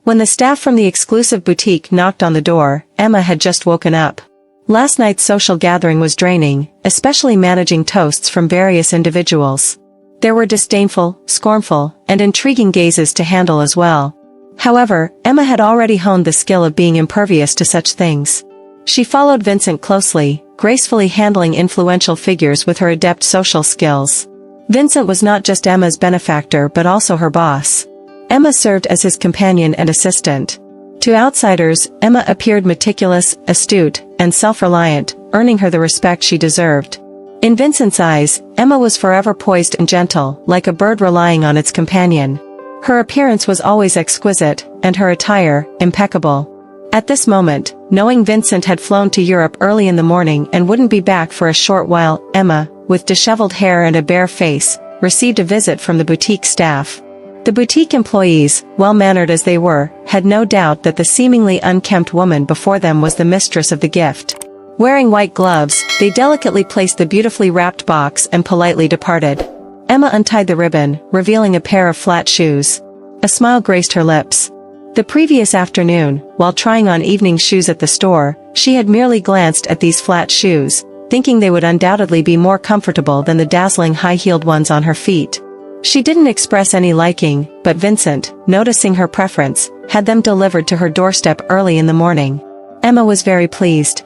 When the staff from the exclusive boutique knocked on the door, Emma had just woken up. Last night's social gathering was draining, especially managing toasts from various individuals. There were disdainful, scornful, and intriguing gazes to handle as well. However, Emma had already honed the skill of being impervious to such things. She followed Vincent closely, gracefully handling influential figures with her adept social skills. Vincent was not just Emma's benefactor but also her boss. Emma served as his companion and assistant. To outsiders, Emma appeared meticulous, astute, and self-reliant, earning her the respect she deserved. In Vincent's eyes, Emma was forever poised and gentle, like a bird relying on its companion. Her appearance was always exquisite, and her attire, impeccable. At this moment, knowing Vincent had flown to Europe early in the morning and wouldn't be back for a short while, Emma, with disheveled hair and a bare face, received a visit from the boutique staff. The boutique employees, well-mannered as they were, had no doubt that the seemingly unkempt woman before them was the mistress of the gift. Wearing white gloves, they delicately placed the beautifully wrapped box and politely departed. Emma untied the ribbon, revealing a pair of flat shoes. A smile graced her lips. The previous afternoon, while trying on evening shoes at the store, she had merely glanced at these flat shoes, thinking they would undoubtedly be more comfortable than the dazzling high-heeled ones on her feet. She didn't express any liking, but Vincent, noticing her preference, had them delivered to her doorstep early in the morning. Emma was very pleased.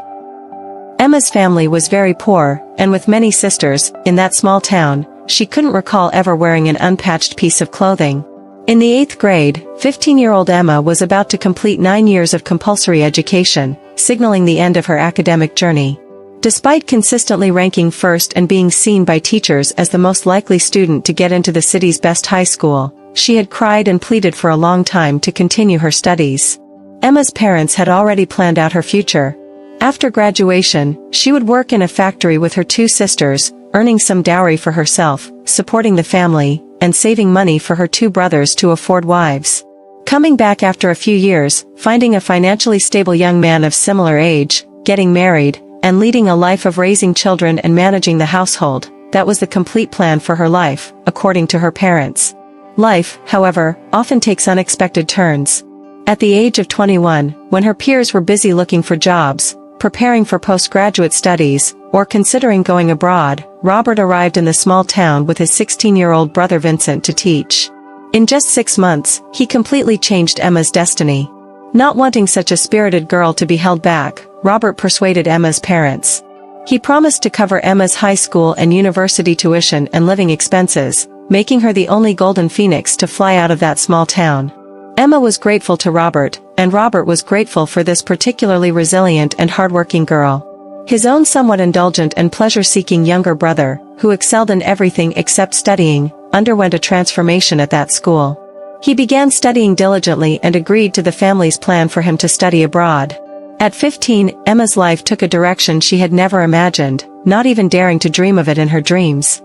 Emma's family was very poor, and with many sisters, in that small town, she couldn't recall ever wearing an unpatched piece of clothing. In the 8th grade, 15-year-old Emma was about to complete 9 years of compulsory education, signaling the end of her academic journey. Despite consistently ranking first and being seen by teachers as the most likely student to get into the city's best high school, she had cried and pleaded for a long time to continue her studies. Emma's parents had already planned out her future. After graduation, she would work in a factory with her 2 sisters, earning some dowry for herself, supporting the family, and saving money for her 2 brothers to afford wives. Coming back after a few years, finding a financially stable young man of similar age, getting married, and leading a life of raising children and managing the household, that was the complete plan for her life, according to her parents. Life, however, often takes unexpected turns. At the age of 21, when her peers were busy looking for jobs, preparing for postgraduate studies, or considering going abroad, Robert arrived in the small town with his 16-year-old brother Vincent to teach. In just 6 months, he completely changed Emma's destiny. Not wanting such a spirited girl to be held back, Robert persuaded Emma's parents. He promised to cover Emma's high school and university tuition and living expenses, making her the only golden phoenix to fly out of that small town. Emma was grateful to Robert, and Robert was grateful for this particularly resilient and hardworking girl. His own somewhat indulgent and pleasure-seeking younger brother, who excelled in everything except studying, underwent a transformation at that school. He began studying diligently and agreed to the family's plan for him to study abroad. At 15, Emma's life took a direction she had never imagined, not even daring to dream of it in her dreams.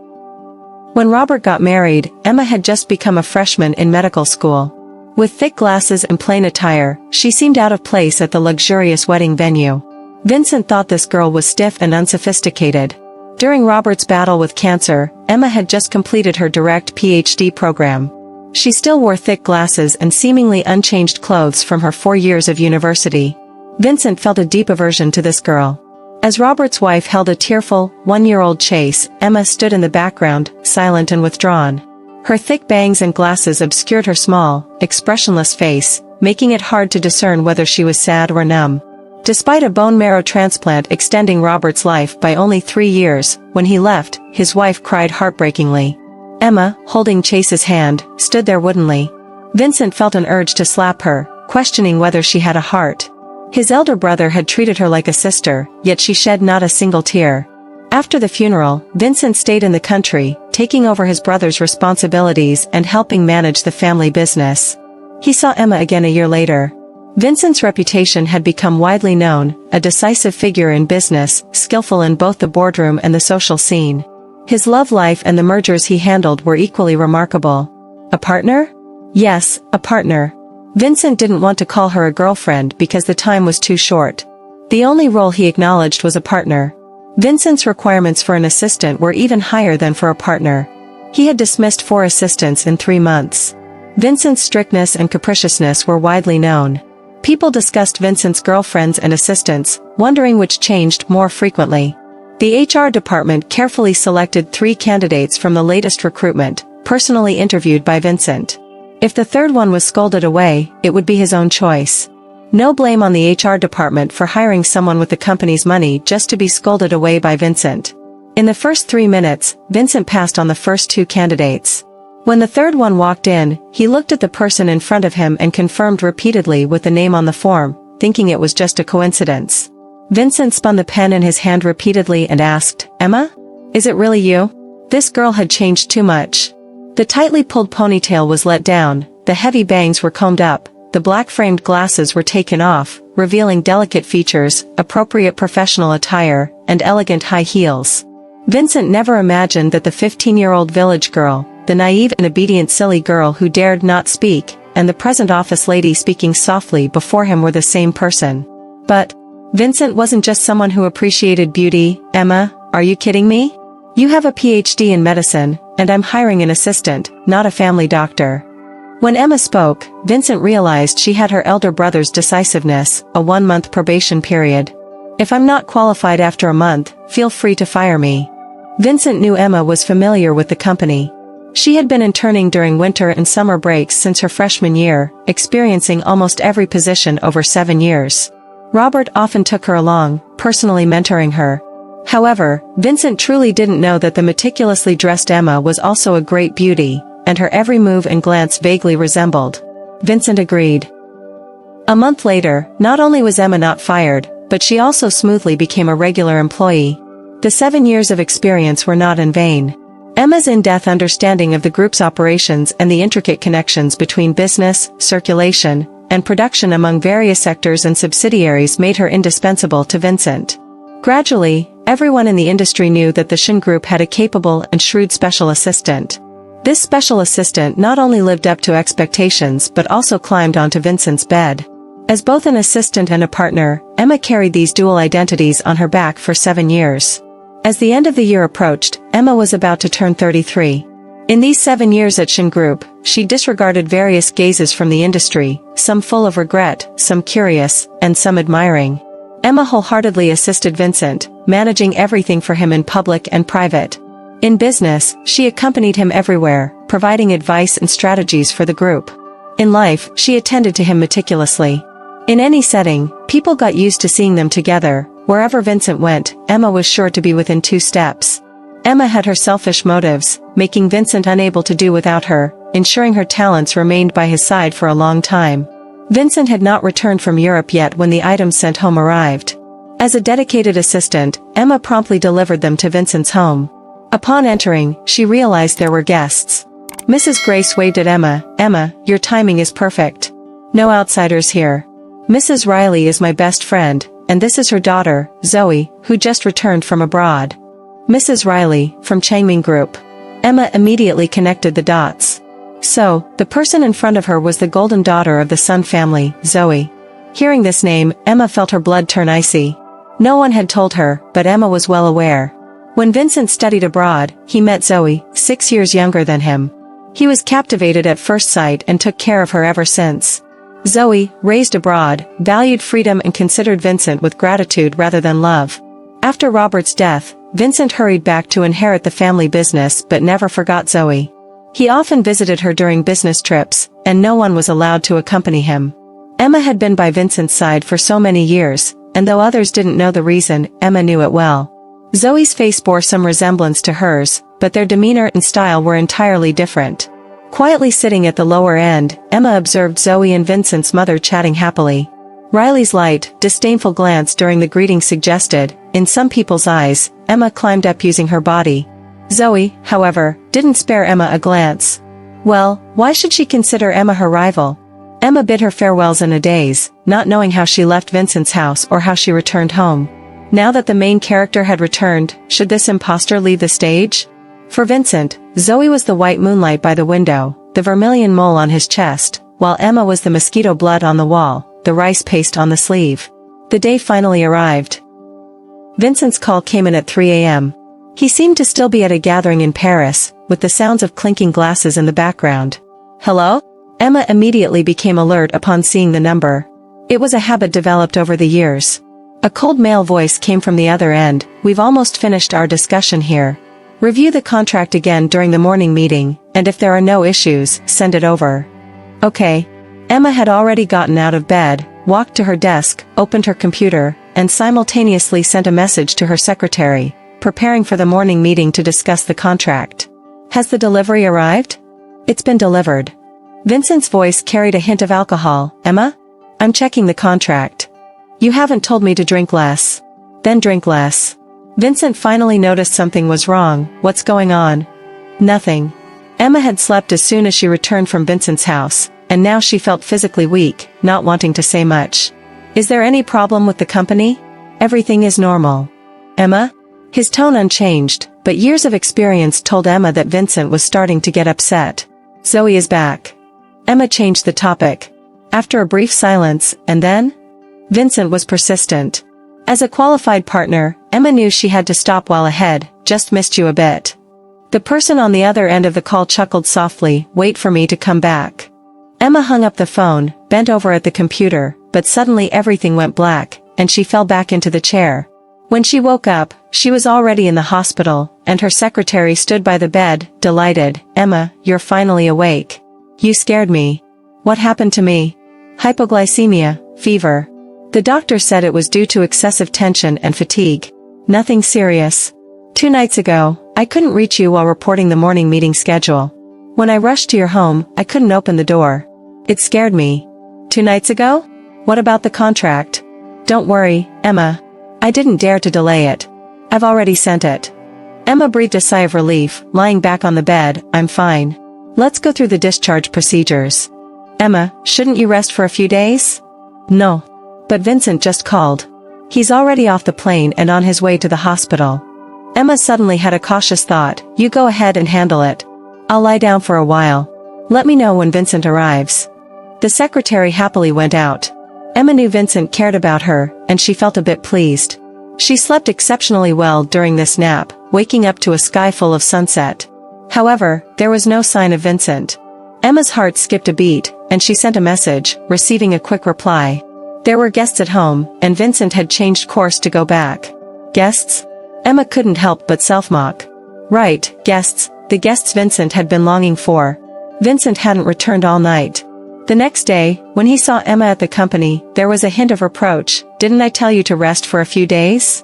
When Robert got married, Emma had just become a freshman in medical school. With thick glasses and plain attire, she seemed out of place at the luxurious wedding venue. Vincent thought this girl was stiff and unsophisticated. During Robert's battle with cancer, Emma had just completed her direct PhD program. She still wore thick glasses and seemingly unchanged clothes from her 4 years of university. Vincent felt a deep aversion to this girl. As Robert's wife held a tearful, 1-year-old Chase, Emma stood in the background, silent and withdrawn. Her thick bangs and glasses obscured her small, expressionless face, making it hard to discern whether she was sad or numb. Despite a bone marrow transplant extending Robert's life by only 3 years, when he left, his wife cried heartbreakingly. Emma, holding Chase's hand, stood there woodenly. Vincent felt an urge to slap her, questioning whether she had a heart. His elder brother had treated her like a sister, yet she shed not a single tear. After the funeral, Vincent stayed in the country, taking over his brother's responsibilities and helping manage the family business. He saw Emma again a year later. Vincent's reputation had become widely known, a decisive figure in business, skillful in both the boardroom and the social scene. His love life and the mergers he handled were equally remarkable. A partner? Yes, a partner. Vincent didn't want to call her a girlfriend because the time was too short. The only role he acknowledged was a partner. Vincent's requirements for an assistant were even higher than for a partner. He had dismissed 4 assistants in 3 months. Vincent's strictness and capriciousness were widely known. People discussed Vincent's girlfriends and assistants, wondering which changed more frequently. The HR department carefully selected 3 candidates from the latest recruitment, personally interviewed by Vincent. If the third one was scolded away, it would be his own choice. No blame on the HR department for hiring someone with the company's money just to be scolded away by Vincent. In the first 3 minutes, Vincent passed on the first 2 candidates. When the third one walked in, he looked at the person in front of him and confirmed repeatedly with the name on the form, thinking it was just a coincidence. Vincent spun the pen in his hand repeatedly and asked, "Emma? Is it really you?" This girl had changed too much. The tightly pulled ponytail was let down, the heavy bangs were combed up, the black-framed glasses were taken off, revealing delicate features, appropriate professional attire, and elegant high heels. Vincent never imagined that the 15-year-old village girl, the naive and obedient silly girl who dared not speak, and the present office lady speaking softly before him were the same person. But Vincent wasn't just someone who appreciated beauty. "Emma, are you kidding me? You have a PhD in medicine, and I'm hiring an assistant, not a family doctor." When Emma spoke, Vincent realized she had her elder brother's decisiveness, a 1-month probation period. "If I'm not qualified after a month, feel free to fire me." Vincent knew Emma was familiar with the company. She had been interning during winter and summer breaks since her freshman year, experiencing almost every position over 7 years. Robert often took her along, personally mentoring her. However, Vincent truly didn't know that the meticulously dressed Emma was also a great beauty, and her every move and glance vaguely resembled. Vincent agreed. A month later, not only was Emma not fired, but she also smoothly became a regular employee. The 7 years of experience were not in vain. Emma's in-depth understanding of the group's operations and the intricate connections between business, circulation, and production among various sectors and subsidiaries made her indispensable to Vincent. Gradually, everyone in the industry knew that the Shin Group had a capable and shrewd special assistant. This special assistant not only lived up to expectations but also climbed onto Vincent's bed. As both an assistant and a partner, Emma carried these dual identities on her back for 7 years. As the end of the year approached, Emma was about to turn 33. In these 7 years at Shin Group, she disregarded various gazes from the industry, some full of regret, some curious, and some admiring. Emma wholeheartedly assisted Vincent, managing everything for him in public and private. In business, she accompanied him everywhere, providing advice and strategies for the group. In life, she attended to him meticulously. In any setting, people got used to seeing them together. Wherever Vincent went, Emma was sure to be within 2 steps. Emma had her selfish motives, making Vincent unable to do without her, ensuring her talents remained by his side for a long time. Vincent had not returned from Europe yet when the items sent home arrived. As a dedicated assistant, Emma promptly delivered them to Vincent's home. Upon entering, she realized there were guests. Mrs. Grace waved at Emma. "Emma, your timing is perfect. No outsiders here. Mrs. Riley is my best friend, and this is her daughter, Zoey, who just returned from abroad." Mrs. Riley, from Changming Group. Emma immediately connected the dots. So, the person in front of her was the golden daughter of the Sun family, Zoey. Hearing this name, Emma felt her blood turn icy. No one had told her, but Emma was well aware. When Vincent studied abroad, he met Zoey, 6 years younger than him. He was captivated at first sight and took care of her ever since. Zoey, raised abroad, valued freedom and considered Vincent with gratitude rather than love. After Robert's death, Vincent hurried back to inherit the family business but never forgot Zoey. He often visited her during business trips, and no one was allowed to accompany him. Emma had been by Vincent's side for so many years, and though others didn't know the reason, Emma knew it well. Zoey's face bore some resemblance to hers, but their demeanor and style were entirely different. Quietly sitting at the lower end, Emma observed Zoey and Vincent's mother chatting happily. Riley's light, disdainful glance during the greeting suggested, in some people's eyes, Emma climbed up using her body. Zoey, however, didn't spare Emma a glance. Well, why should she consider Emma her rival? Emma bid her farewells in a daze, not knowing how she left Vincent's house or how she returned home. Now that the main character had returned, should this imposter leave the stage? For Vincent, Zoey was the white moonlight by the window, the vermilion mole on his chest, while Emma was the mosquito blood on the wall, the rice paste on the sleeve. The day finally arrived. Vincent's call came in at 3 a.m. He seemed to still be at a gathering in Paris, with the sounds of clinking glasses in the background. "Hello? Emma immediately became alert upon seeing the number. It was a habit developed over the years. A cold male voice came from the other end. We've almost finished our discussion here. Review the contract again during the morning meeting, and if there are no issues, send it over. Okay. Emma had already gotten out of bed, walked to her desk, opened her computer, and simultaneously sent a message to her secretary, preparing for the morning meeting to discuss the contract. Has the delivery arrived? It's been delivered. Vincent's voice carried a hint of alcohol. Emma? I'm checking the contract. You haven't told me to drink less. Then drink less. Vincent finally noticed something was wrong. What's going on? Nothing. Emma had slept as soon as she returned from Vincent's house, and now she felt physically weak, not wanting to say much. Is there any problem with the company? Everything is normal. Emma? His tone unchanged, but years of experience told Emma that Vincent was starting to get upset. Zoey is back. Emma changed the topic. After a brief silence, and then? Vincent was persistent. As a qualified partner, Emma knew she had to stop while ahead. Just missed you a bit. The person on the other end of the call chuckled softly. Wait for me to come back. Emma hung up the phone, bent over at the computer, but suddenly everything went black, and she fell back into the chair. When she woke up, she was already in the hospital, and her secretary stood by the bed, delighted. Emma, you're finally awake. You scared me. What happened to me? Hypoglycemia, fever. The doctor said it was due to excessive tension and fatigue. Nothing serious. 2 nights ago, I couldn't reach you while reporting the morning meeting schedule. When I rushed to your home, I couldn't open the door. It scared me. 2 nights ago? What about the contract? Don't worry, Emma. I didn't dare to delay it. I've already sent it. Emma breathed a sigh of relief, lying back on the bed. I'm fine. Let's go through the discharge procedures. Emma, shouldn't you rest for a few days? No. But Vincent just called. He's already off the plane and on his way to the hospital. Emma suddenly had a cautious thought. You go ahead and handle it. I'll lie down for a while. Let me know when Vincent arrives. The secretary happily went out. Emma knew Vincent cared about her, and she felt a bit pleased. She slept exceptionally well during this nap, waking up to a sky full of sunset. However, there was no sign of Vincent. Emma's heart skipped a beat, and she sent a message, receiving a quick reply. There were guests at home, and Vincent had changed course to go back. Guests? Emma couldn't help but self-mock. Right, guests, the guests Vincent had been longing for. Vincent hadn't returned all night. The next day, when he saw Emma at the company, there was a hint of reproach. Didn't I tell you to rest for a few days?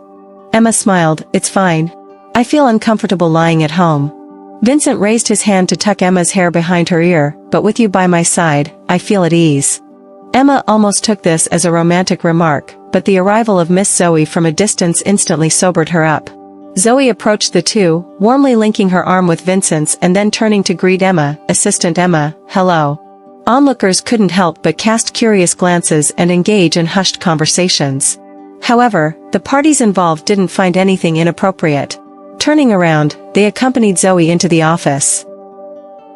Emma smiled. It's fine. I feel uncomfortable lying at home. Vincent raised his hand to tuck Emma's hair behind her ear. But with you by my side, I feel at ease. Emma almost took this as a romantic remark, but the arrival of Miss Zoey from a distance instantly sobered her up. Zoey approached the two, warmly linking her arm with Vincent's and then turning to greet Emma. Assistant Emma, hello. Onlookers couldn't help but cast curious glances and engage in hushed conversations. However, the parties involved didn't find anything inappropriate. Turning around, they accompanied Zoey into the office.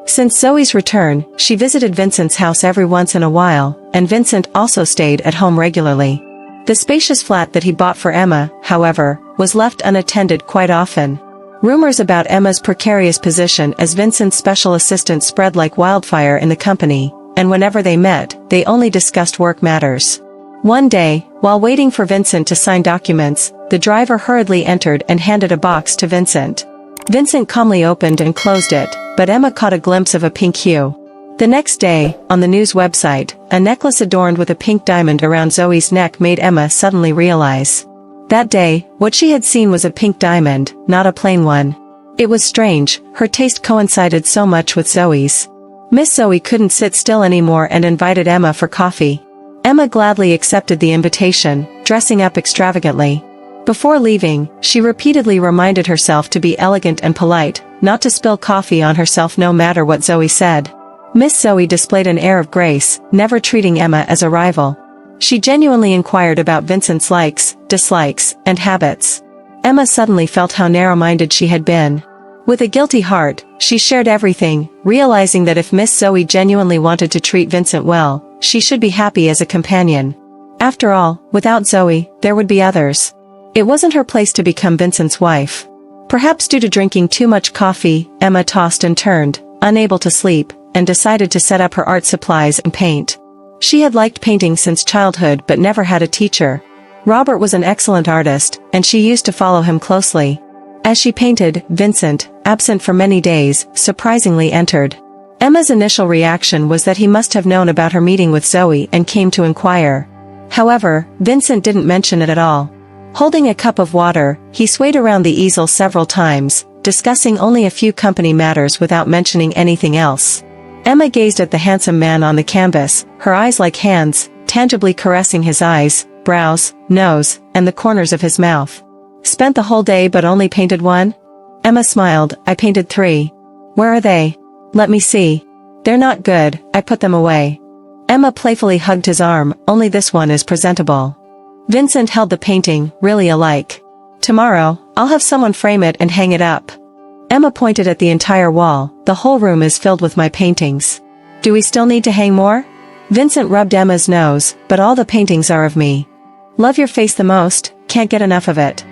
Since Zoey's return, she visited Vincent's house every once in a while, and Vincent also stayed at home regularly. The spacious flat that he bought for Emma, however, was left unattended quite often. Rumors about Emma's precarious position as Vincent's special assistant spread like wildfire in the company, and whenever they met, they only discussed work matters. One day, while waiting for Vincent to sign documents, the driver hurriedly entered and handed a box to Vincent. Vincent calmly opened and closed it, but Emma caught a glimpse of a pink hue. The next day, on the news website, a necklace adorned with a pink diamond around Zoey's neck made Emma suddenly realize. That day, what she had seen was a pink diamond, not a plain one. It was strange, her taste coincided so much with Zoey's. Miss Zoey couldn't sit still anymore and invited Emma for coffee. Emma gladly accepted the invitation, dressing up extravagantly. Before leaving, she repeatedly reminded herself to be elegant and polite, not to spill coffee on herself no matter what Zoey said. Miss Zoey displayed an air of grace, never treating Emma as a rival. She genuinely inquired about Vincent's likes, dislikes, and habits. Emma suddenly felt how narrow-minded she had been. With a guilty heart, she shared everything, realizing that if Miss Zoey genuinely wanted to treat Vincent well, she should be happy as a companion. After all, without Zoey, there would be others. It wasn't her place to become Vincent's wife. Perhaps due to drinking too much coffee, Emma tossed and turned, unable to sleep, and decided to set up her art supplies and paint. She had liked painting since childhood but never had a teacher. Robert was an excellent artist, and she used to follow him closely. As she painted, Vincent, absent for many days, surprisingly entered. Emma's initial reaction was that he must have known about her meeting with Zoey and came to inquire. However, Vincent didn't mention it at all. Holding a cup of water, he swayed around the easel several times, discussing only a few company matters without mentioning anything else. Emma gazed at the handsome man on the canvas, her eyes like hands, tangibly caressing his eyes, brows, nose, and the corners of his mouth. Spent the whole day but only painted one? Emma smiled. I painted 3. Where are they? Let me see. They're not good, I put them away. Emma playfully hugged his arm. Only this one is presentable. Vincent held the painting, really alike. Tomorrow, I'll have someone frame it and hang it up. Emma pointed at the entire wall. The whole room is filled with my paintings. Do we still need to hang more? Vincent rubbed Emma's nose. But all the paintings are of me. Love your face the most, can't get enough of it.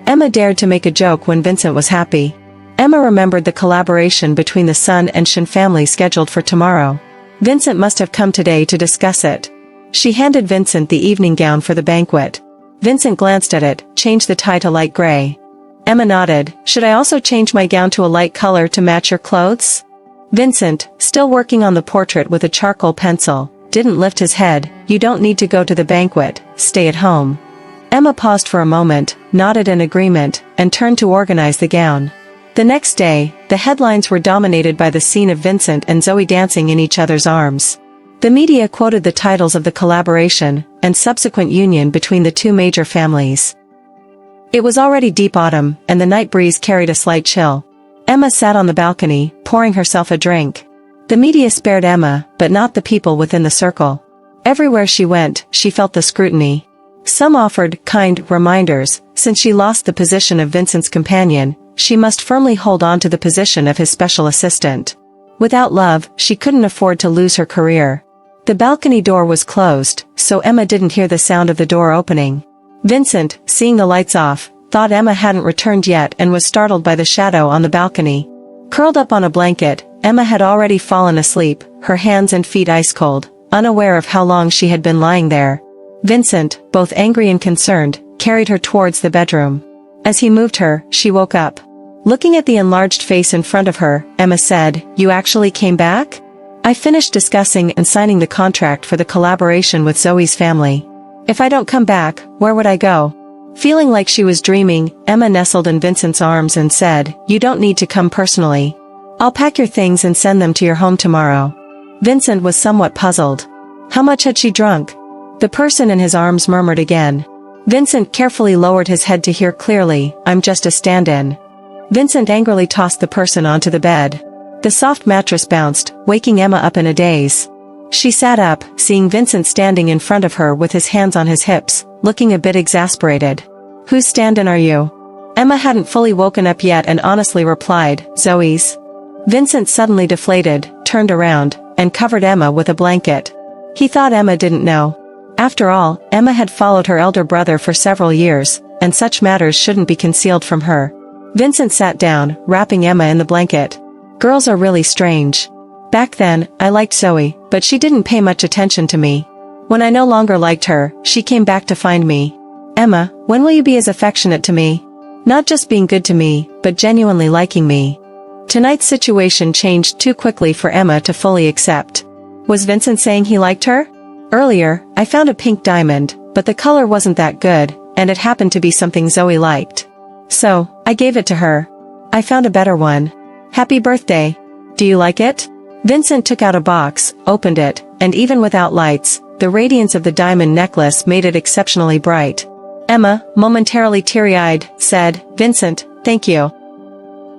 Emma dared to make a joke when Vincent was happy. Emma remembered the collaboration between the Sun and Shin family scheduled for tomorrow. Vincent must have come today to discuss it. She handed Vincent the evening gown for the banquet. Vincent glanced at it, changed the tie to light gray. Emma nodded. Should I also change my gown to a light color to match your clothes? Vincent, still working on the portrait with a charcoal pencil, didn't lift his head. You don't need to go to the banquet, stay at home. Emma paused for a moment, nodded in agreement, and turned to organize the gown. The next day, the headlines were dominated by the scene of Vincent and Zoey dancing in each other's arms. The media quoted the titles of the collaboration and subsequent union between the two major families. It was already deep autumn, and the night breeze carried a slight chill. Emma sat on the balcony, pouring herself a drink. The media spared Emma, but not the people within the circle. Everywhere she went, she felt the scrutiny. Some offered kind reminders. Since she lost the position of Vincent's companion, she must firmly hold on to the position of his special assistant. Without love, she couldn't afford to lose her career. The balcony door was closed, so Emma didn't hear the sound of the door opening. Vincent, seeing the lights off, thought Emma hadn't returned yet and was startled by the shadow on the balcony. Curled up on a blanket, Emma had already fallen asleep, her hands and feet ice-cold, unaware of how long she had been lying there. Vincent, both angry and concerned, carried her towards the bedroom. As he moved her, she woke up. Looking at the enlarged face in front of her, Emma said, "You actually came back? I finished discussing and signing the contract for the collaboration with Zoey's family. If I don't come back, where would I go?" Feeling like she was dreaming, Emma nestled in Vincent's arms and said, "You don't need to come personally. I'll pack your things and send them to your home tomorrow." Vincent was somewhat puzzled. How much had she drunk? The person in his arms murmured again. Vincent carefully lowered his head to hear clearly, "I'm just a stand-in." Vincent angrily tossed the person onto the bed. The soft mattress bounced, waking Emma up in a daze. She sat up, seeing Vincent standing in front of her with his hands on his hips, looking a bit exasperated. "Whose stand-in are you?" Emma hadn't fully woken up yet and honestly replied, "Zoey's." Vincent suddenly deflated, turned around, and covered Emma with a blanket. He thought Emma didn't know. After all, Emma had followed her elder brother for several years, and such matters shouldn't be concealed from her. Vincent sat down, wrapping Emma in the blanket. Girls are really strange. Back then, I liked Zoey, but she didn't pay much attention to me. When I no longer liked her, she came back to find me. Emma, when will you be as affectionate to me? Not just being good to me, but genuinely liking me. Tonight's situation changed too quickly for Emma to fully accept. Was Vincent saying he liked her? Earlier, I found a pink diamond, but the color wasn't that good, and it happened to be something Zoey liked. So, I gave it to her. I found a better one. Happy birthday. Do you like it? Vincent took out a box, opened it, and even without lights, the radiance of the diamond necklace made it exceptionally bright. Emma, momentarily teary-eyed, said, "Vincent, thank you."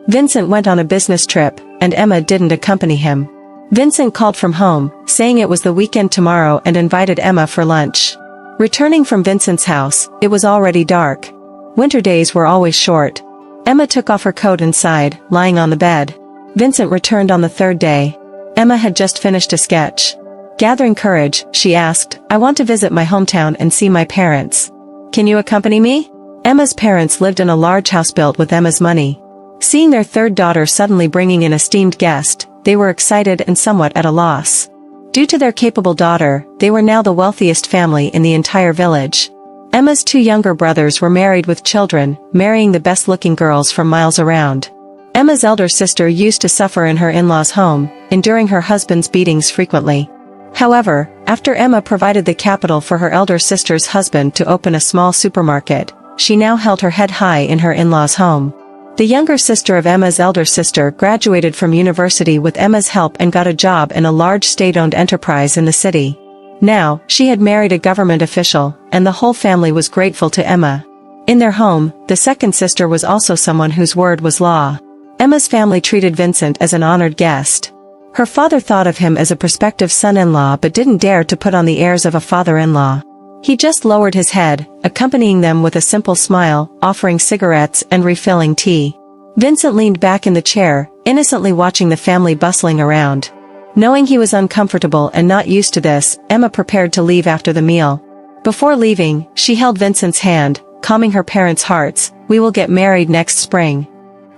Vincent went on a business trip, and Emma didn't accompany him. Vincent called from home, saying it was the weekend tomorrow and invited Emma for lunch. Returning from Vincent's house, it was already dark. Winter days were always short. Emma took off her coat and sighed, lying on the bed. Vincent returned on the third day. Emma had just finished a sketch. Gathering courage, she asked, "I want to visit my hometown and see my parents. Can you accompany me?" Emma's parents lived in a large house built with Emma's money. Seeing their third daughter suddenly bringing an esteemed guest, they were excited and somewhat at a loss. Due to their capable daughter, they were now the wealthiest family in the entire village. Emma's 2 younger brothers were married with children, marrying the best-looking girls from miles around. Emma's elder sister used to suffer in her in-laws' home, enduring her husband's beatings frequently. However, after Emma provided the capital for her elder sister's husband to open a small supermarket, she now held her head high in her in-laws' home. The younger sister of Emma's elder sister graduated from university with Emma's help and got a job in a large state-owned enterprise in the city. Now, she had married a government official, and the whole family was grateful to Emma. In their home, the second sister was also someone whose word was law. Emma's family treated Vincent as an honored guest. Her father thought of him as a prospective son-in-law but didn't dare to put on the airs of a father-in-law. He just lowered his head, accompanying them with a simple smile, offering cigarettes and refilling tea. Vincent leaned back in the chair, innocently watching the family bustling around. Knowing he was uncomfortable and not used to this, Emma prepared to leave after the meal. Before leaving, she held Vincent's hand, calming her parents' hearts. "We will get married next spring."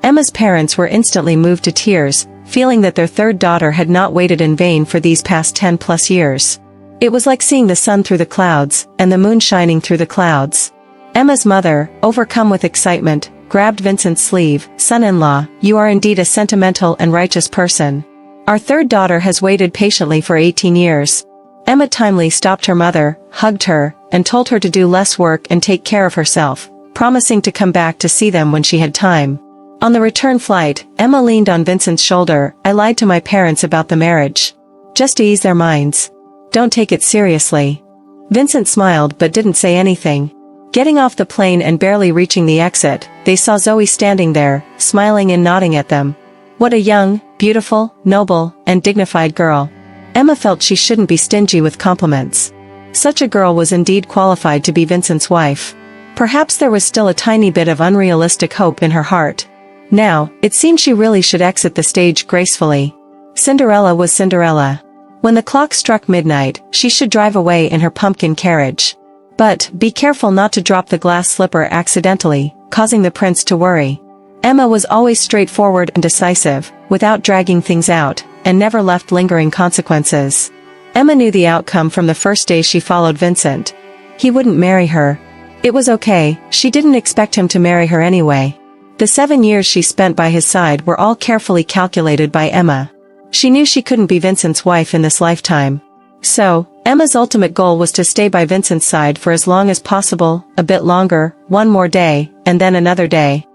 Emma's parents were instantly moved to tears, feeling that their third daughter had not waited in vain for these past 10+ years. It was like seeing the sun through the clouds, and the moon shining through the clouds. Emma's mother, overcome with excitement, grabbed Vincent's sleeve. "Son-in-law, you are indeed a sentimental and righteous person. Our third daughter has waited patiently for 18 years. Emma timely stopped her mother, hugged her, and told her to do less work and take care of herself, promising to come back to see them when she had time. On the return flight, Emma leaned on Vincent's shoulder. "I lied to my parents about the marriage. Just to ease their minds. Don't take it seriously." Vincent smiled but didn't say anything. Getting off the plane and barely reaching the exit, they saw Zoey standing there, smiling and nodding at them. What a young, beautiful, noble, and dignified girl. Emma felt she shouldn't be stingy with compliments. Such a girl was indeed qualified to be Vincent's wife. Perhaps there was still a tiny bit of unrealistic hope in her heart. Now, it seemed she really should exit the stage gracefully. Cinderella was Cinderella. When the clock struck midnight, she should drive away in her pumpkin carriage. But, be careful not to drop the glass slipper accidentally, causing the prince to worry. Emma was always straightforward and decisive, without dragging things out, and never left lingering consequences. Emma knew the outcome from the first day she followed Vincent. He wouldn't marry her. It was okay, she didn't expect him to marry her anyway. The 7 years she spent by his side were all carefully calculated by Emma. She knew she couldn't be Vincent's wife in this lifetime. So, Emma's ultimate goal was to stay by Vincent's side for as long as possible, a bit longer, one more day, and then another day.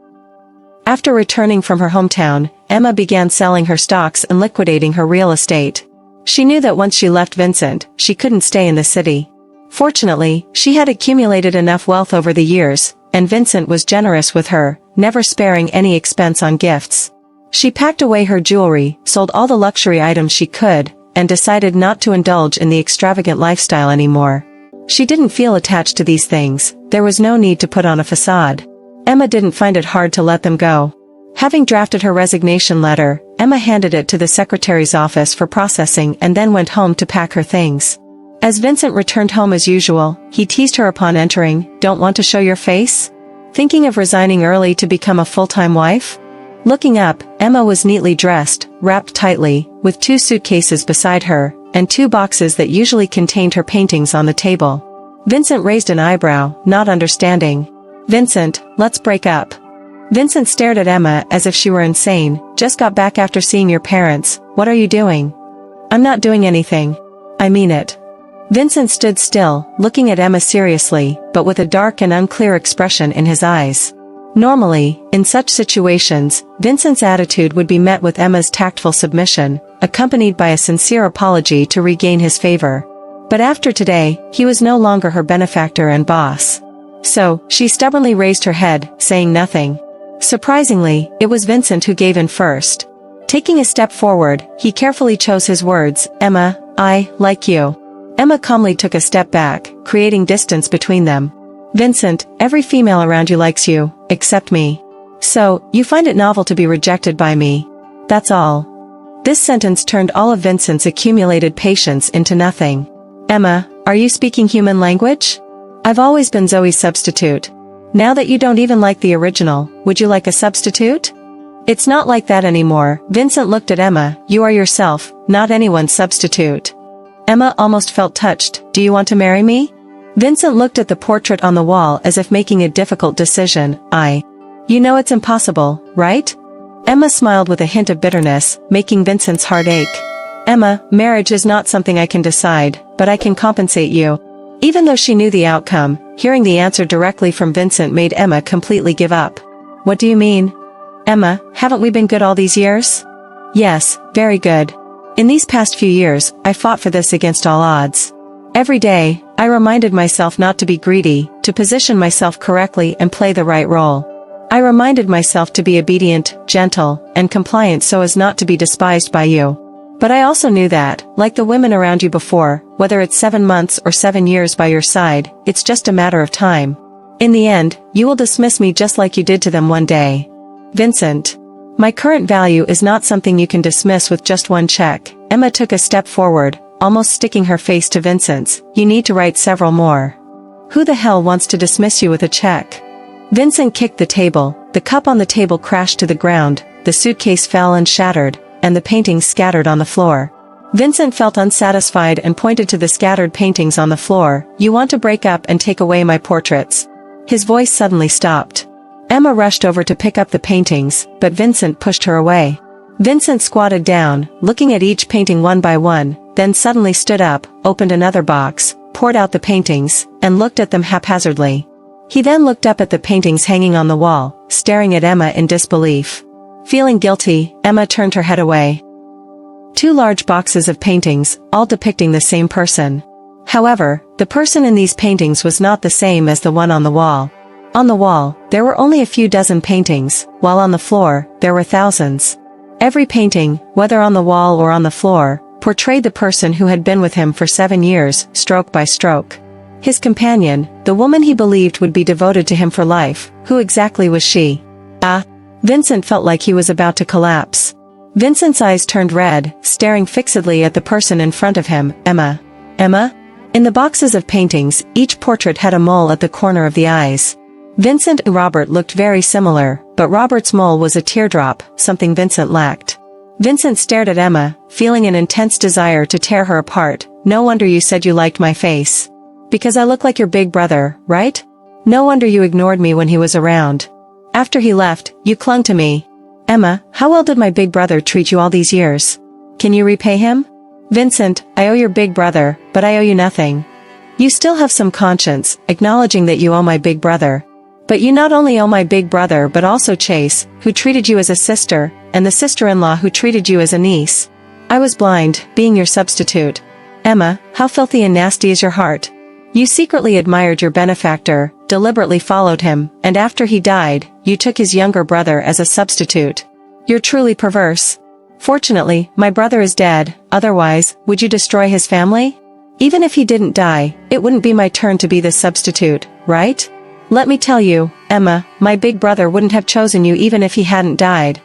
After returning from her hometown, Emma began selling her stocks and liquidating her real estate. She knew that once she left Vincent, she couldn't stay in the city. Fortunately, she had accumulated enough wealth over the years, and Vincent was generous with her, never sparing any expense on gifts. She packed away her jewelry, sold all the luxury items she could, and decided not to indulge in the extravagant lifestyle anymore. She didn't feel attached to these things, there was no need to put on a facade. Emma didn't find it hard to let them go. Having drafted her resignation letter, Emma handed it to the secretary's office for processing and then went home to pack her things. As Vincent returned home as usual, he teased her upon entering. "Don't want to show your face? Thinking of resigning early to become a full-time wife?" Looking up, Emma was neatly dressed, wrapped tightly, with 2 suitcases beside her, and 2 boxes that usually contained her paintings on the table. Vincent raised an eyebrow, not understanding. "Vincent, let's break up." Vincent stared at Emma as if she were insane. "Just got back after seeing your parents, what are you doing?" "I'm not doing anything. I mean it." Vincent stood still, looking at Emma seriously, but with a dark and unclear expression in his eyes. Normally, in such situations, Vincent's attitude would be met with Emma's tactful submission, accompanied by a sincere apology to regain his favor. But after today, he was no longer her benefactor and boss. So, she stubbornly raised her head, saying nothing. Surprisingly, it was Vincent who gave in first. Taking a step forward, he carefully chose his words. "Emma, I like you." Emma calmly took a step back, creating distance between them. "Vincent, every female around you likes you, except me. So, you find it novel to be rejected by me. That's all." This sentence turned all of Vincent's accumulated patience into nothing. "Emma, are you speaking human language? I've always been Zoey's substitute. Now that you don't even like the original, would you like a substitute?" It's not like that anymore. Vincent looked at Emma. You are yourself, not anyone's substitute. Emma almost felt touched. Do you want to marry me? Vincent looked at the portrait on the wall as if making a difficult decision. You know it's impossible, right? Emma smiled with a hint of bitterness, making Vincent's heart ache. Emma, marriage is not something I can decide, but I can compensate you. Even though she knew the outcome, hearing the answer directly from Vincent made Emma completely give up. What do you mean? Emma, haven't we been good all these years? Yes, very good. In these past few years, I fought for this against all odds. Every day, I reminded myself not to be greedy, to position myself correctly and play the right role. I reminded myself to be obedient, gentle, and compliant so as not to be despised by you. But I also knew that, like the women around you before, whether it's 7 months or 7 years by your side, it's just a matter of time. In the end, you will dismiss me just like you did to them one day. Vincent. My current value is not something you can dismiss with just one check. Emma took a step forward, almost sticking her face to Vincent's. You need to write several more. Who the hell wants to dismiss you with a check? Vincent kicked the table, the cup on the table crashed to the ground, the suitcase fell and shattered, and the paintings scattered on the floor. Vincent felt unsatisfied and pointed to the scattered paintings on the floor. You want to break up and take away my portraits? His voice suddenly stopped. Emma rushed over to pick up the paintings, but Vincent pushed her away. Vincent squatted down, looking at each painting one by one, then suddenly stood up, opened another box, poured out the paintings, and looked at them haphazardly. He then looked up at the paintings hanging on the wall, staring at Emma in disbelief. Feeling guilty, Emma turned her head away. 2 large boxes of paintings, all depicting the same person. However, the person in these paintings was not the same as the one on the wall. On the wall, there were only a few dozen paintings, while on the floor, there were thousands. Every painting, whether on the wall or on the floor, portrayed the person who had been with him for 7 years, stroke by stroke. His companion, the woman he believed would be devoted to him for life, who exactly was she? Vincent felt like he was about to collapse. Vincent's eyes turned red, staring fixedly at the person in front of him. Emma. Emma? In the boxes of paintings, each portrait had a mole at the corner of the eyes. Vincent and Robert looked very similar, but Robert's mole was a teardrop, something Vincent lacked. Vincent stared at Emma, feeling an intense desire to tear her apart. No wonder you said you liked my face. Because I look like your big brother, right? No wonder you ignored me when he was around. After he left, you clung to me. Emma, how well did my big brother treat you all these years? Can you repay him? Vincent, I owe your big brother, but I owe you nothing. You still have some conscience, acknowledging that you owe my big brother. But you not only owe my big brother but also Chase, who treated you as a sister, and the sister-in-law who treated you as a niece. I was blind, being your substitute. Emma, how filthy and nasty is your heart? You secretly admired your benefactor, deliberately followed him, and after he died, you took his younger brother as a substitute. You're truly perverse. Fortunately, my brother is dead, otherwise, would you destroy his family? Even if he didn't die, it wouldn't be my turn to be the substitute, right? Let me tell you, Emma, my big brother wouldn't have chosen you even if he hadn't died.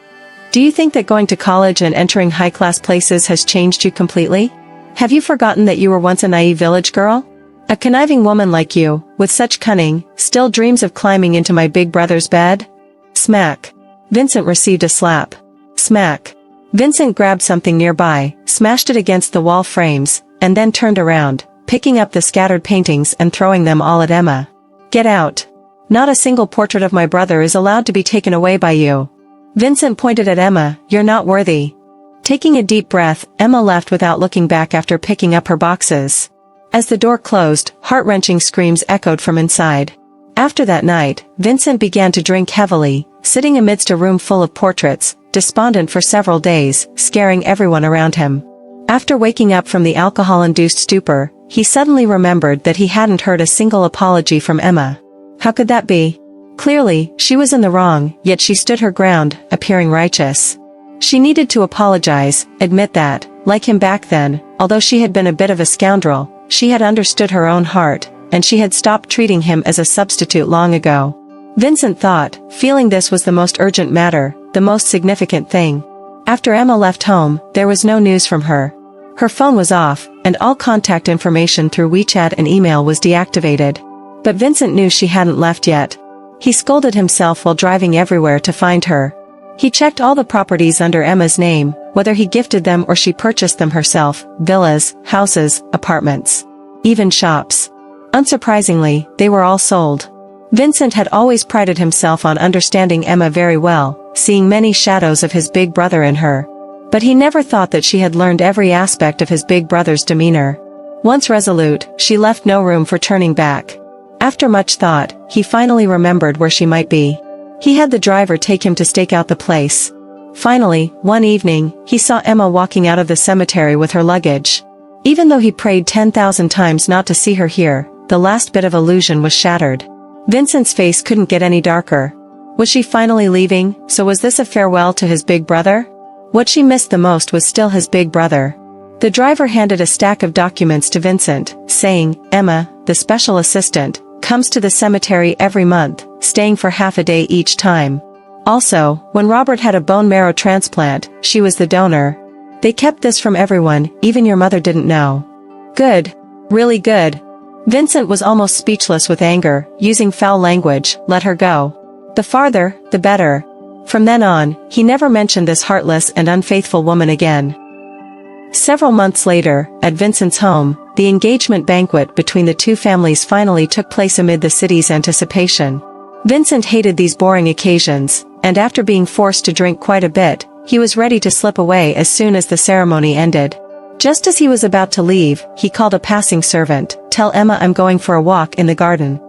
Do you think that going to college and entering high-class places has changed you completely? Have you forgotten that you were once a naive village girl? A conniving woman like you, with such cunning, still dreams of climbing into my big brother's bed? Smack. Vincent received a slap. Smack. Vincent grabbed something nearby, smashed it against the wall frames, and then turned around, picking up the scattered paintings and throwing them all at Emma. Get out. Not a single portrait of my brother is allowed to be taken away by you. Vincent pointed at Emma. You're not worthy. Taking a deep breath, Emma left without looking back after picking up her boxes. As the door closed, heart-wrenching screams echoed from inside. After that night, Vincent began to drink heavily, sitting amidst a room full of portraits, despondent for several days, scaring everyone around him. After waking up from the alcohol-induced stupor, he suddenly remembered that he hadn't heard a single apology from Emma. How could that be? Clearly, she was in the wrong, yet she stood her ground, appearing righteous. She needed to apologize, admit that, like him back then, although she had been a bit of a scoundrel, she had understood her own heart, and she had stopped treating him as a substitute long ago. Vincent thought, feeling this was the most urgent matter, the most significant thing. After Emma left home, there was no news from her. Her phone was off, and all contact information through WeChat and email was deactivated. But Vincent knew she hadn't left yet. He scolded himself while driving everywhere to find her. He checked all the properties under Emma's name, whether he gifted them or she purchased them herself, villas, houses, apartments, even shops. Unsurprisingly, they were all sold. Vincent had always prided himself on understanding Emma very well, seeing many shadows of his big brother in her. But he never thought that she had learned every aspect of his big brother's demeanor. Once resolute, she left no room for turning back. After much thought, he finally remembered where she might be. He had the driver take him to stake out the place. Finally, one evening, he saw Emma walking out of the cemetery with her luggage. Even though he prayed 10,000 times not to see her here, the last bit of illusion was shattered. Vincent's face couldn't get any darker. Was she finally leaving? So was this a farewell to his big brother? What she missed the most was still his big brother. The driver handed a stack of documents to Vincent, saying, Emma, the special assistant, comes to the cemetery every month, staying for half a day each time. Also, when Robert had a bone marrow transplant, she was the donor. They kept this from everyone, even your mother didn't know. Good. Really good. Vincent was almost speechless with anger, using foul language, let her go. The farther, the better. From then on, he never mentioned this heartless and unfaithful woman again. Several months later, at Vincent's home, the engagement banquet between the two families finally took place amid the city's anticipation. Vincent hated these boring occasions, and after being forced to drink quite a bit, he was ready to slip away as soon as the ceremony ended. Just as he was about to leave, he called a passing servant, "Tell Emma I'm going for a walk in the garden."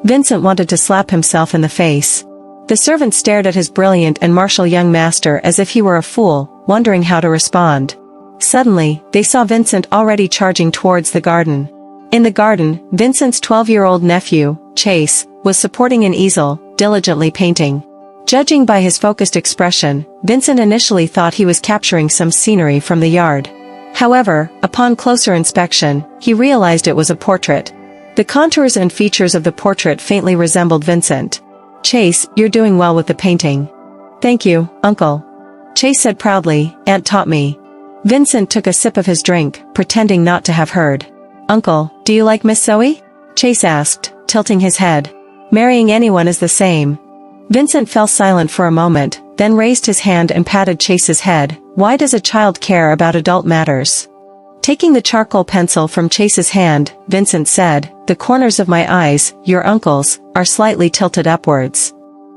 Vincent wanted to slap himself in the face. The servant stared at his brilliant and martial young master as if he were a fool, wondering how to respond. Suddenly, they saw Vincent already charging towards the garden. In the garden, Vincent's 12-year-old nephew, Chase, was supporting an easel, diligently painting. Judging by his focused expression, Vincent initially thought he was capturing some scenery from the yard. However, upon closer inspection, he realized it was a portrait. The contours and features of the portrait faintly resembled Vincent. "Chase, you're doing well with the painting." "Thank you, Uncle." Chase said proudly, "Aunt taught me." Vincent took a sip of his drink, pretending not to have heard. "Uncle, do you like Miss Zoey?" Chase asked, tilting his head. "Marrying anyone is the same." Vincent fell silent for a moment, then raised his hand and patted Chase's head. "Why does a child care about adult matters?" Taking the charcoal pencil from Chase's hand, Vincent said, "The corners of my eyes, your uncle's, are slightly tilted upwards.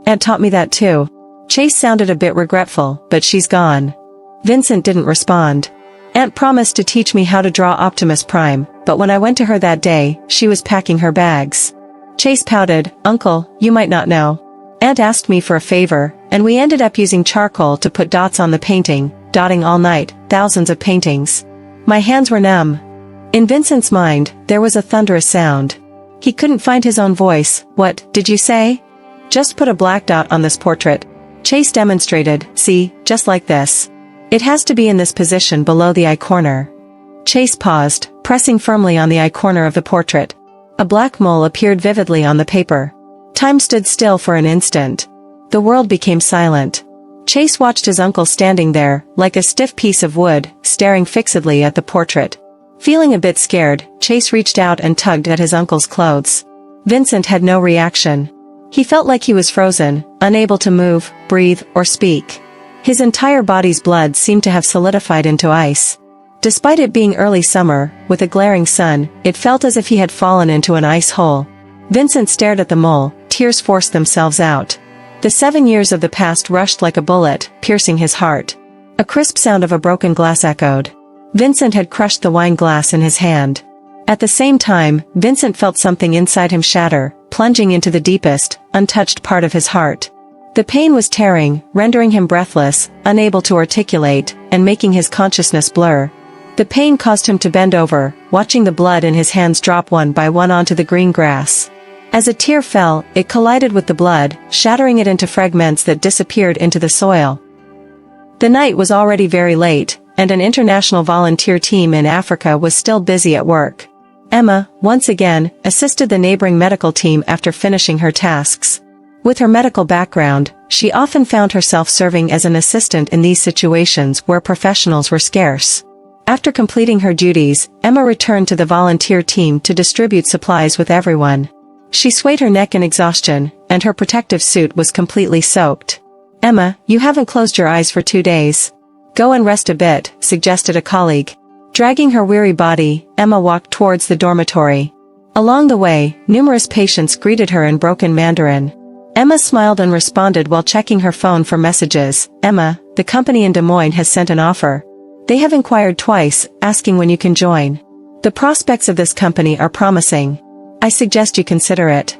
Aunt taught me that too." Chase sounded a bit regretful, "But she's gone." Vincent didn't respond. "Aunt promised to teach me how to draw Optimus Prime, but when I went to her that day, she was packing her bags." Chase pouted, "Uncle, you might not know. Aunt asked me for a favor, and we ended up using charcoal to put dots on the painting, dotting all night, thousands of paintings. My hands were numb." In Vincent's mind, there was a thunderous sound. He couldn't find his own voice. "What did you say?" "Just put a black dot on this portrait." Chase demonstrated, "See, just like this. It has to be in this position below the eye corner." Chase paused, pressing firmly on the eye corner of the portrait. A black mole appeared vividly on the paper. Time stood still for an instant. The world became silent. Chase watched his uncle standing there, like a stiff piece of wood, staring fixedly at the portrait. Feeling a bit scared, Chase reached out and tugged at his uncle's clothes. Vincent had no reaction. He felt like he was frozen, unable to move, breathe, or speak. His entire body's blood seemed to have solidified into ice. Despite it being early summer, with a glaring sun, it felt as if he had fallen into an ice hole. Vincent stared at the mole, tears forced themselves out. The 7 years of the past rushed like a bullet, piercing his heart. A crisp sound of a broken glass echoed. Vincent had crushed the wine glass in his hand. At the same time, Vincent felt something inside him shatter, plunging into the deepest, untouched part of his heart. The pain was tearing, rendering him breathless, unable to articulate, and making his consciousness blur. The pain caused him to bend over, watching the blood in his hands drop one by one onto the green grass. As a tear fell, it collided with the blood, shattering it into fragments that disappeared into the soil. The night was already very late, and an international volunteer team in Africa was still busy at work. Emma, once again, assisted the neighboring medical team after finishing her tasks. With her medical background, she often found herself serving as an assistant in these situations where professionals were scarce. After completing her duties, Emma returned to the volunteer team to distribute supplies with everyone. She swayed her neck in exhaustion, and her protective suit was completely soaked. Emma, you haven't closed your eyes for 2 days. Go and rest a bit, suggested a colleague. Dragging her weary body, Emma walked towards the dormitory. Along the way, numerous patients greeted her in broken Mandarin. Emma smiled and responded while checking her phone for messages. Emma, the company in Des Moines has sent an offer. They have inquired twice, asking when you can join. The prospects of this company are promising. I suggest you consider it.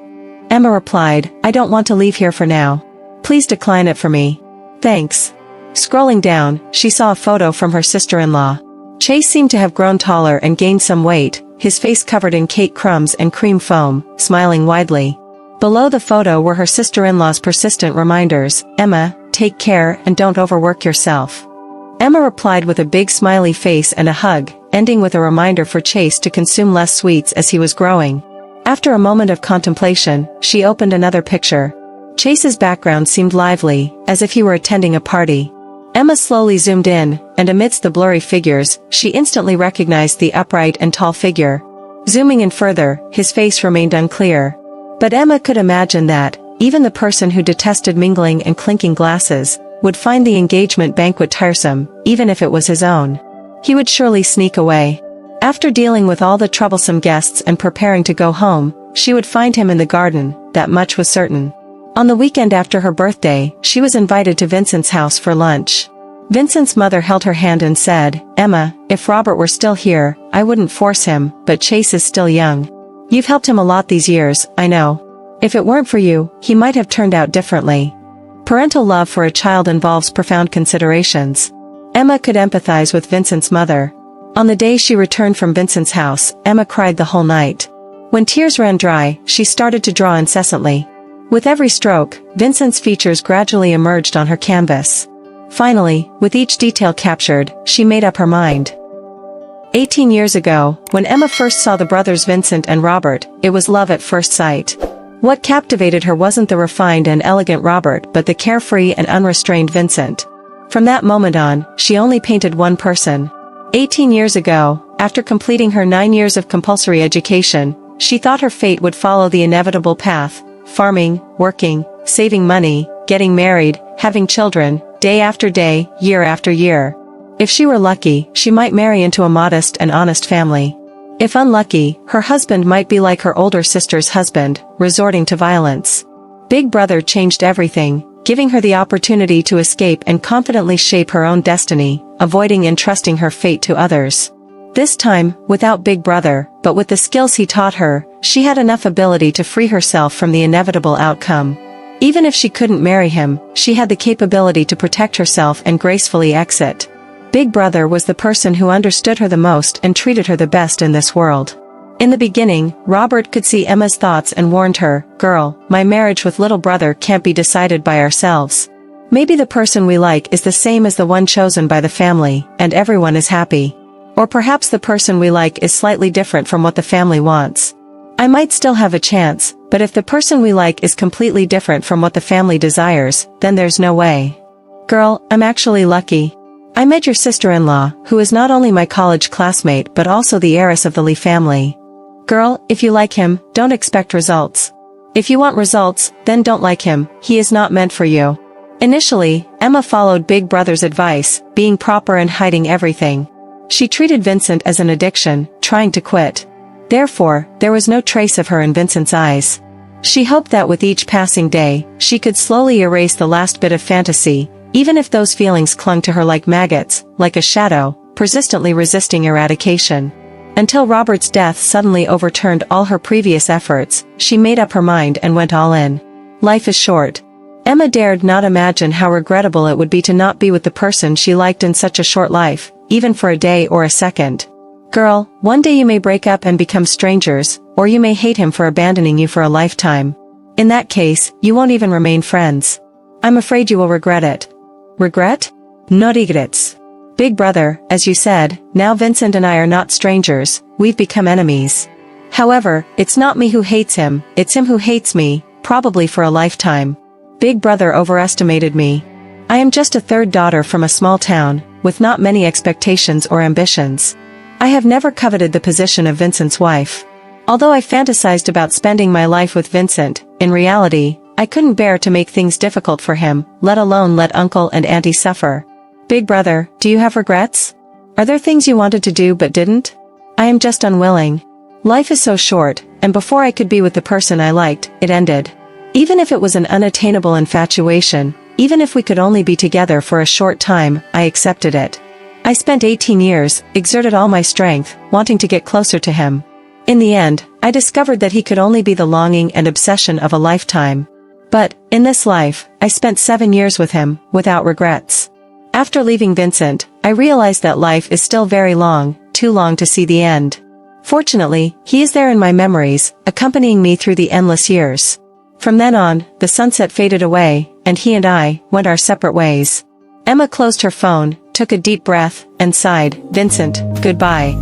Emma replied, I don't want to leave here for now. Please decline it for me. Thanks. Scrolling down, she saw a photo from her sister-in-law. Chase seemed to have grown taller and gained some weight, his face covered in cake crumbs and cream foam, smiling widely. Below the photo were her sister-in-law's persistent reminders, Emma, take care and don't overwork yourself. Emma replied with a big smiley face and a hug, ending with a reminder for Chase to consume less sweets as he was growing. After a moment of contemplation, she opened another picture. Chase's background seemed lively, as if he were attending a party. Emma slowly zoomed in, and amidst the blurry figures, she instantly recognized the upright and tall figure. Zooming in further, his face remained unclear. But Emma could imagine that, even the person who detested mingling and clinking glasses, would find the engagement banquet tiresome, even if it was his own. He would surely sneak away. After dealing with all the troublesome guests and preparing to go home, she would find him in the garden, that much was certain. On the weekend after her birthday, she was invited to Vincent's house for lunch. Vincent's mother held her hand and said, Emma, if Robert were still here, I wouldn't force him, but Chase is still young. You've helped him a lot these years, I know. If it weren't for you, he might have turned out differently. Parental love for a child involves profound considerations. Emma could empathize with Vincent's mother. On the day she returned from Vincent's house, Emma cried the whole night. When tears ran dry, she started to draw incessantly. With every stroke, Vincent's features gradually emerged on her canvas. Finally, with each detail captured, she made up her mind. 18 years ago, when Emma first saw the brothers Vincent and Robert, it was love at first sight. What captivated her wasn't the refined and elegant Robert but the carefree and unrestrained Vincent. From that moment on, she only painted one person. 18 years ago, after completing her 9 years of compulsory education, she thought her fate would follow the inevitable path, farming, working, saving money, getting married, having children, day after day, year after year. If she were lucky, she might marry into a modest and honest family. If unlucky, her husband might be like her older sister's husband, resorting to violence. Big Brother changed everything, giving her the opportunity to escape and confidently shape her own destiny, avoiding entrusting her fate to others. This time, without Big Brother, but with the skills he taught her, she had enough ability to free herself from the inevitable outcome. Even if she couldn't marry him, she had the capability to protect herself and gracefully exit. Big Brother was the person who understood her the most and treated her the best in this world. In the beginning, Robert could see Emma's thoughts and warned her, "Girl, my marriage with little brother can't be decided by ourselves. Maybe the person we like is the same as the one chosen by the family, and everyone is happy. Or perhaps the person we like is slightly different from what the family wants. I might still have a chance, but if the person we like is completely different from what the family desires, then there's no way. Girl, I'm actually lucky. I met your sister-in-law, who is not only my college classmate but also the heiress of the Lee family. Girl, if you like him, don't expect results. If you want results, then don't like him, he is not meant for you." Initially, Emma followed Big Brother's advice, being proper and hiding everything. She treated Vincent as an addiction, trying to quit. Therefore, there was no trace of her in Vincent's eyes. She hoped that with each passing day, she could slowly erase the last bit of fantasy, even if those feelings clung to her like maggots, like a shadow, persistently resisting eradication. Until Robert's death suddenly overturned all her previous efforts, she made up her mind and went all in. Life is short. Emma dared not imagine how regrettable it would be to not be with the person she liked in such a short life, even for a day or a second. Girl, one day you may break up and become strangers, or you may hate him for abandoning you for a lifetime. In that case, you won't even remain friends. I'm afraid you will regret it. Regret? No regrets. Big Brother, as you said, now Vincent and I are not strangers, we've become enemies. However, it's not me who hates him, it's him who hates me, probably for a lifetime. Big Brother overestimated me. I am just a third daughter from a small town, with not many expectations or ambitions. I have never coveted the position of Vincent's wife. Although I fantasized about spending my life with Vincent, in reality, I couldn't bear to make things difficult for him, let alone let uncle and auntie suffer. Big brother, do you have regrets? Are there things you wanted to do but didn't? I am just unwilling. Life is so short, and before I could be with the person I liked, it ended. Even if it was an unattainable infatuation, even if we could only be together for a short time, I accepted it. I spent 18 years, exerted all my strength, wanting to get closer to him. In the end, I discovered that he could only be the longing and obsession of a lifetime. But, in this life, I spent 7 years with him, without regrets. After leaving Vincent, I realized that life is still very long, too long to see the end. Fortunately, he is there in my memories, accompanying me through the endless years. From then on, the sunset faded away, and he and I went our separate ways. Emma closed her phone, took a deep breath, and sighed, "Vincent, goodbye."